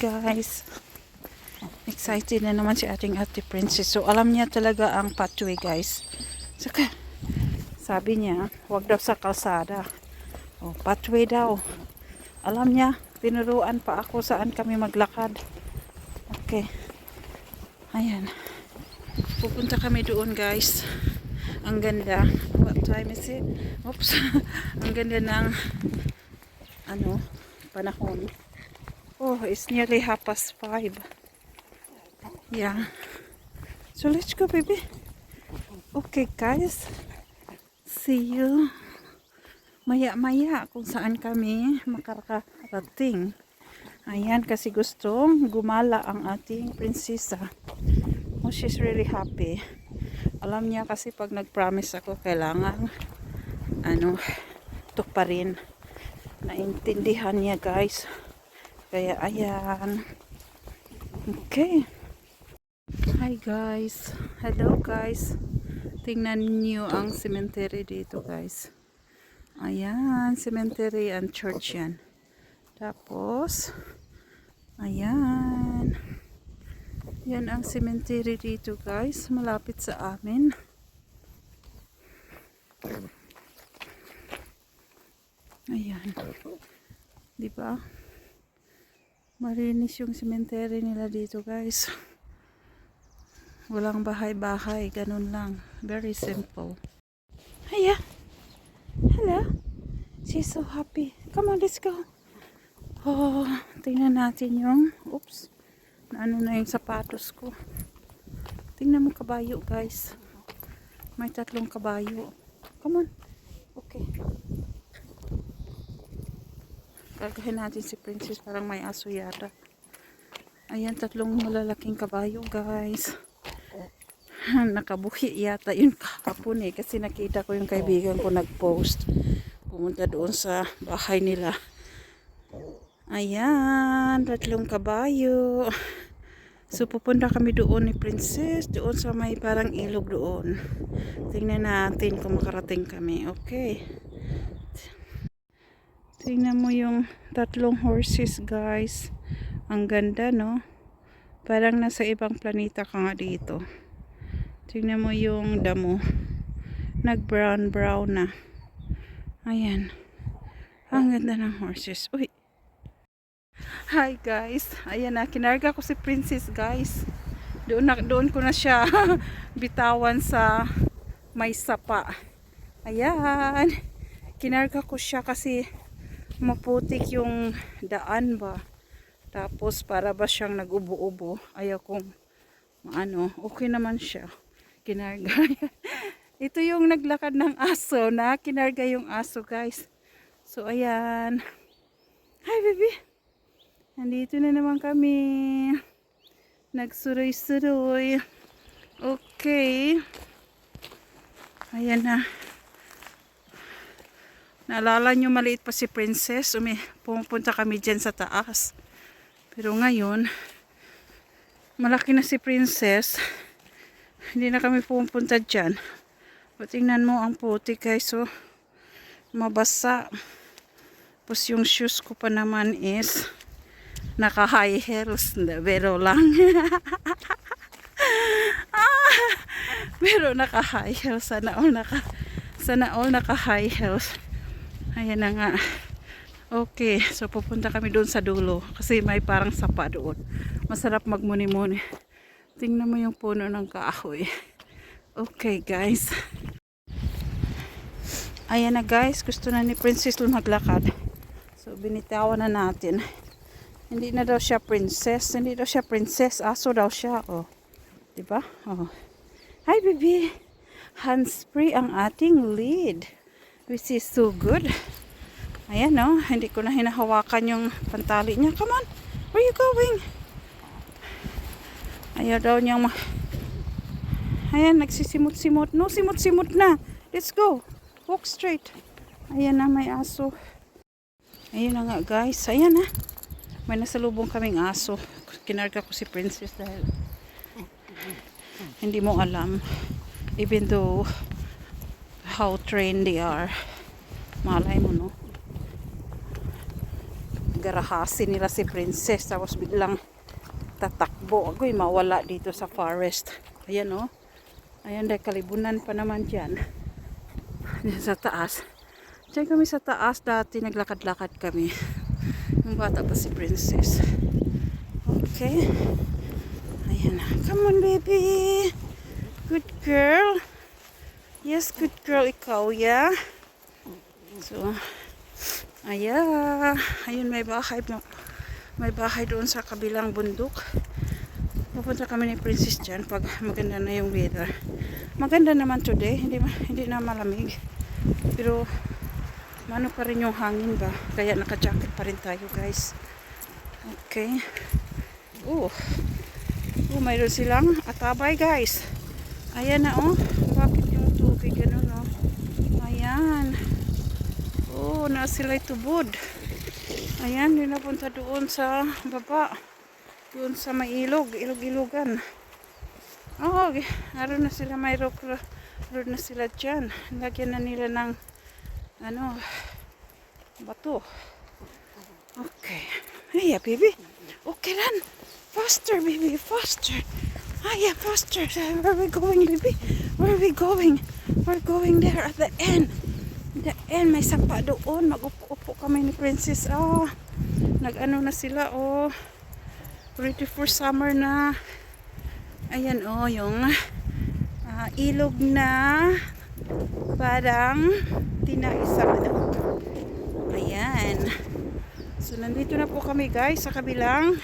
guys. Excited na naman si ating Ate Princess. So alam niya talaga ang pathway guys. Saka sabi niya, wag daw sa kalsada. Oh, pathway daw. Alam niya, tinuruan pa ako saan kami maglakad. Okay. Ayan. Pupunta kami doon guys. Ang ganda. What time is it? Oops. Ang ganda ng panahon. Oh, it's nearly 5:30. Yeah. So let's go, baby. Okay, guys. See you maya-maya kung saan kami makakarating. Ayan, kasi gustong gumala ang ating prinsesa. Oh, she's really happy. Alam niya kasi pag nag-promise ako, kailangan tuparin. Naintindihan niya, guys. Kaya, ayan. Okay. Hi, guys. Hello, guys. Tingnan niyo ang cemetery dito, guys. Ayan, cemetery and church yan. Tapos, ayan. Yan ang cemetery dito, guys. Malapit sa amin. Ayan. Diba? Marinis yung cemetery nila dito, guys. Walang bahay-bahay. Ganun lang. Very simple. Hiya. Hello. She's so happy. Come on, let's go. Oh, tingnan natin yung na yung sapatos ko. Tingnan mo kabayo, guys. May 3 kabayo. Come on. Okay. Kargahin natin si Princess. Parang may aso yata. Ayan, 3 malalaking kabayo, guys. Nakabuhi yata yun kahapon kasi nakita ko yung kaibigan ko nag-post. Pumunta doon sa bahay nila. Ayan, 3 kabayo. So pupunta kami doon ni Princess, doon sa may parang ilog doon. Tingnan natin kung makarating kami. Okay. Tingnan mo yung 3 horses, guys. Ang ganda, no? Parang nasa ibang planeta ka nga dito. Tingnan mo yung damo. Nag-brown na. Ayan. Ang ganda ng horses. Uy. Hi, guys. Ayan na. Kinarga ko si Princess, guys. Doon ko na siya bitawan sa may sapa. Ayan. Kinarga ko siya kasi maputik yung daan ba. Tapos para ba siyang nag-ubo-ubo. Ayaw kong okay naman siya. Kinarga. Ito yung naglakad ng aso na kinarga yung aso, guys. So, ayan. Hi, baby. Nandito na naman kami. Nagsuroy-suroy. Okay. Ayan na. Naalala nyo, maliit pa si Princess. Pumunta kami dyan sa taas. Pero ngayon, malaki na si Princess. Hindi na kami pupunta dyan. O, tingnan mo ang puti, guys. So, mabasa. Tapos yung shoes ko pa naman is naka high heels. Pero lang. Pero naka high heels. Sana all naka high heels. Ayan na nga. Okay. So, pupunta kami doon sa dulo. Kasi may parang sapa doon. Masarap magmuni-muni. Tingnan mo yung puno ng kahoy. Okay, guys. Ayan na, guys. Gusto na ni Princess maglakad. So, binitawan na natin. Hindi na daw siya princess. Hindi daw siya princess. Aso daw siya. Oh. Diba? Oh. Hi, baby. Hands-free ang ating lead. Which is so good. Ayan, no? Hindi ko na hinahawakan yung pantali niya. Come on. Where are you going? Ayaw daw niyang ayan, nagsisimot-simot. No, simot-simot na. Let's go. Walk straight. Ayan na, may aso. Ayan na nga, guys. Ayan na. May nasalubong kaming aso. Kinarga ko si Princess dahil hindi mo alam. Even though how trained they are. Malay mo, no? garahasin nila si Princess. Tapos biglang tatakbo. Agoy, mawala dito sa forest. Ayan oh. Ayan, dahil kalibunan pa naman dyan. Diyan sa taas. Diyan kami sa taas dati. Naglakad-lakad kami. Yung bata pa si Princess. Okay. Ayan na. Come on, baby. Good girl. Yes, good girl ikaw, yeah? So, ayun, may bahay. May bahay doon sa kabilang bundok. Pupunta kami ni Princess dyan pag maganda na yung weather. Maganda naman today. Hindi na malamig. Pero, mano pa rin yung hangin ba? Kaya naka-jacket pa rin tayo, guys. Okay. Mayroon silang atabay, guys. Ayan na, oh. Bakit yung tubig, ano, no? Ayan. Na sila'y tubod. Ayan, yun napunta doon sa baba. Doon sa may ilog-ilogan. Naroon na sila, may road na sila dyan. Lagyan na nila ng, bato. Okay. Hey, baby. Okay, run. Faster, baby, faster. Faster. Where are we going, baby? Where are we going? We're going there at the end. The end, may sapa doon. Mag-upo kami ni Princess. Nag-ano na sila, ready for summer na. Ayan, yung ilog na parang tinaisang Ayan. So, nandito na po kami, guys, sa kabilang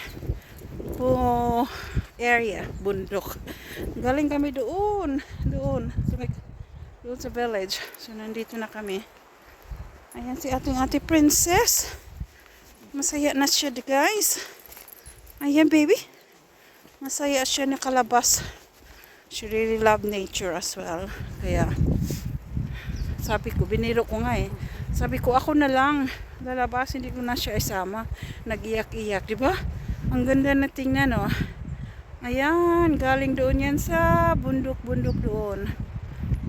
area, bundok. Galing kami doon sa village. So, nandito na kami. Ayan si ate Princess. Masaya na siya, guys. Ayan, baby. Masaya siya, nakalabas. She really love nature as well. Kaya, sabi ko, biniro ko nga Sabi ko, ako na lang lalabas, hindi ko na siya isama. Nag-iyak-iyak, di ba? Ang ganda na tingnan, oh. Ayan, galing doon yan sa bundok-bundok doon.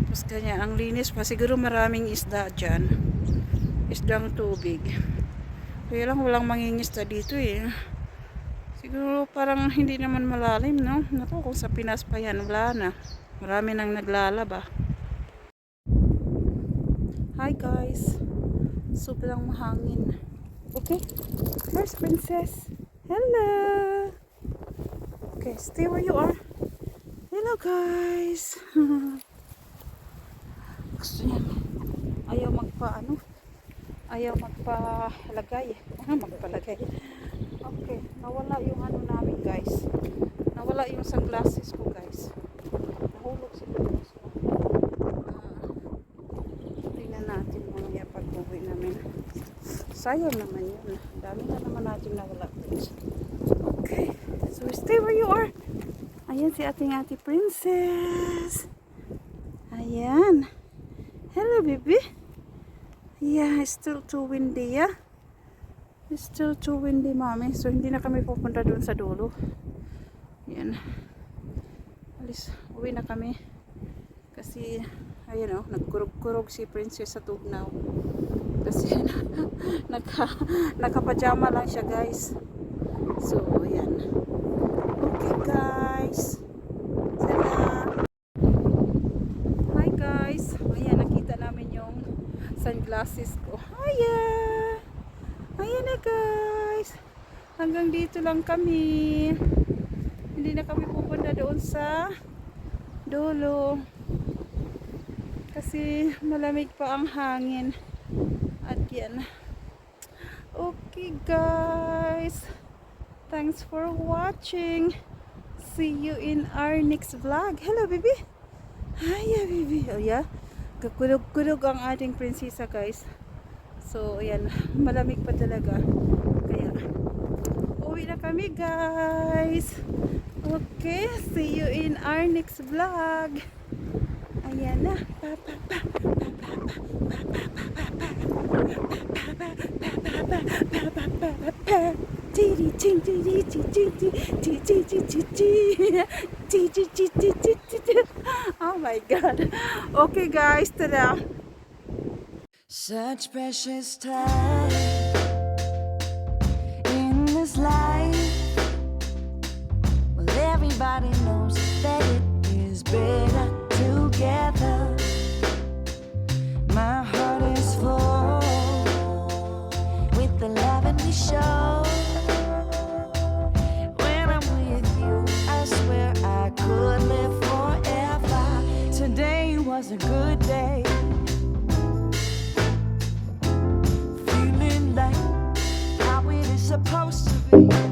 Tapos kanya, ang linis pa. Siguro maraming isda dyan. Isdang tubig. Kaya lang walang mangingisda dito Siguro parang hindi naman malalim, no? Naku, kung sa Pinas pa yan, wala na. Marami nang naglalaba. Hi guys. Sobrang mahangin. Okay? Where's Princess? Hello! Okay, stay where you are. Hello guys! Gusto niya. Ayaw magpalagay. Magpalagay. Okay, nawala yung namin, guys. Nawala yung sunglasses ko, guys. Nahulog siguro. So, tingnan natin mamaya pag uwi namin. Sayang naman yun. Dami na naman natin nawala, guys. Okay, so stay where you are. Ayan si ate Princess. Ayan. Hello, baby. Yeah, it's still too windy, yeah? It's still too windy, mommy. So, hindi na kami pupunta doon sa dulo. Yan. Alis, uwi na kami. Kasi, ayun nagkurog-kurog si Princess sa tugnaw. Kasi, nakapajama lang siya, guys. So, ayan. Okay, guys. Sana. Hi, guys. Ayan, nakita namin yung sunglasses ko. Hiya! Ayan na, guys. Hanggang dito lang kami. Hindi na kami pupunta doon sa dulo. Kasi malamig pa ang hangin. At yan. Okay, guys. Thanks for watching. See you in our next vlog. Hello, baby. Hiya, baby. Oh, yeah. Kakulog-kulog ang ating prinsesa, guys. So, ayan, malamig pa talaga. Kaya, uwi na kami, guys. Okay, see you in our next vlog. Ayan na. Oh my God. Okay, guys, tada. Such precious time Everybody knows that it is better together. My heart is full with the love and we show. When I'm with you, I swear I could live forever. Today was a good day. Feeling like how it is supposed to be.